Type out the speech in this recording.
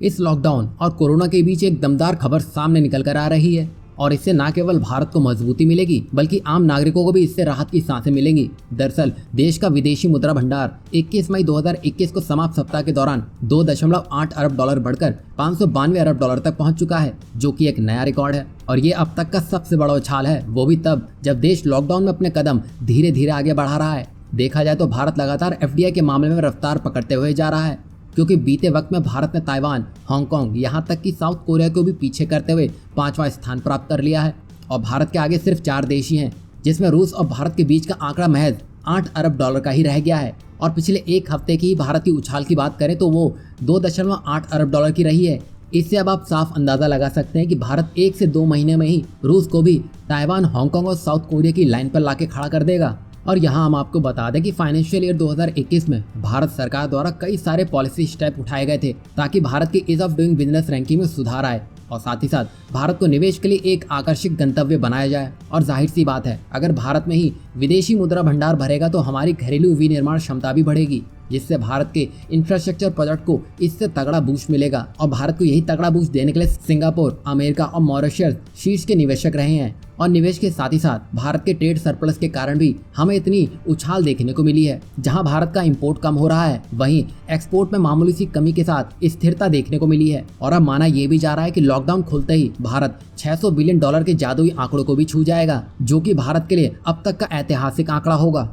इस लॉकडाउन और कोरोना के बीच एक दमदार खबर सामने निकल कर आ रही है और इससे न केवल भारत को मजबूती मिलेगी बल्कि आम नागरिकों को भी इससे राहत की सांसें मिलेंगी। दरअसल देश का विदेशी मुद्रा भंडार 21 मई 2021 को समाप्त सप्ताह के दौरान 2.8 अरब डॉलर बढ़कर 592 अरब डॉलर तक पहुंच चुका है, जो कि एक नया रिकॉर्ड है। और ये अब तक का सबसे बड़ा उछाल है, वो भी तब जब देश लॉकडाउन में अपने कदम धीरे धीरे आगे बढ़ा रहा है। देखा जाए तो भारत लगातार एफडीआई के मामले में रफ्तार पकड़ते हुए जा रहा है, क्योंकि बीते वक्त में भारत ने ताइवान, हांगकांग, यहाँ तक कि साउथ कोरिया को भी पीछे करते हुए 5वां स्थान प्राप्त कर लिया है। और भारत के आगे सिर्फ 4 देश ही हैं, जिसमें रूस और भारत के बीच का आंकड़ा महज 8 अरब डॉलर का ही रह गया है। और पिछले एक हफ्ते की ही भारत की उछाल की बात करें तो वो 2.8 अरब डॉलर की रही है। इससे अब आप साफ अंदाजा लगा सकते हैं कि भारत 1 से 2 महीने में ही रूस को भी ताइवान, हांगकांग और साउथ कोरिया की लाइन पर लाके खड़ा कर देगा। और यहाँ हम आपको बता दें कि फाइनेंशियल ईयर 2021 में भारत सरकार द्वारा कई सारे पॉलिसी स्टेप उठाए गए थे ताकि भारत की ease of doing business ranking में सुधार आए और साथ ही साथ भारत को निवेश के लिए एक आकर्षक गंतव्य बनाया जाए। और जाहिर सी बात है, अगर भारत में ही विदेशी मुद्रा भंडार भरेगा तो हमारी घरेलू विनिर्माण क्षमता भी बढ़ेगी, जिससे भारत के इंफ्रास्ट्रक्चर प्रोजेक्ट को इससे तगड़ा बूस्ट मिलेगा। और भारत को यही तगड़ा बूस्ट देने के लिए सिंगापुर, अमेरिका और मॉरिशस शीर्ष के निवेशक रहे हैं। और निवेश के साथ ही साथ भारत के ट्रेड सरप्लस के कारण भी हमें इतनी उछाल देखने को मिली है। जहां भारत का इंपोर्ट कम हो रहा है, वहीं एक्सपोर्ट में मामूली सी कमी के साथ स्थिरता देखने को मिली है। और अब माना यह भी जा रहा है कि लॉकडाउन खुलते ही भारत 600 बिलियन डॉलर के जादुई आंकड़ों को भी छू जाएगा, जो कि भारत के लिए अब तक का ऐतिहासिक आंकड़ा होगा।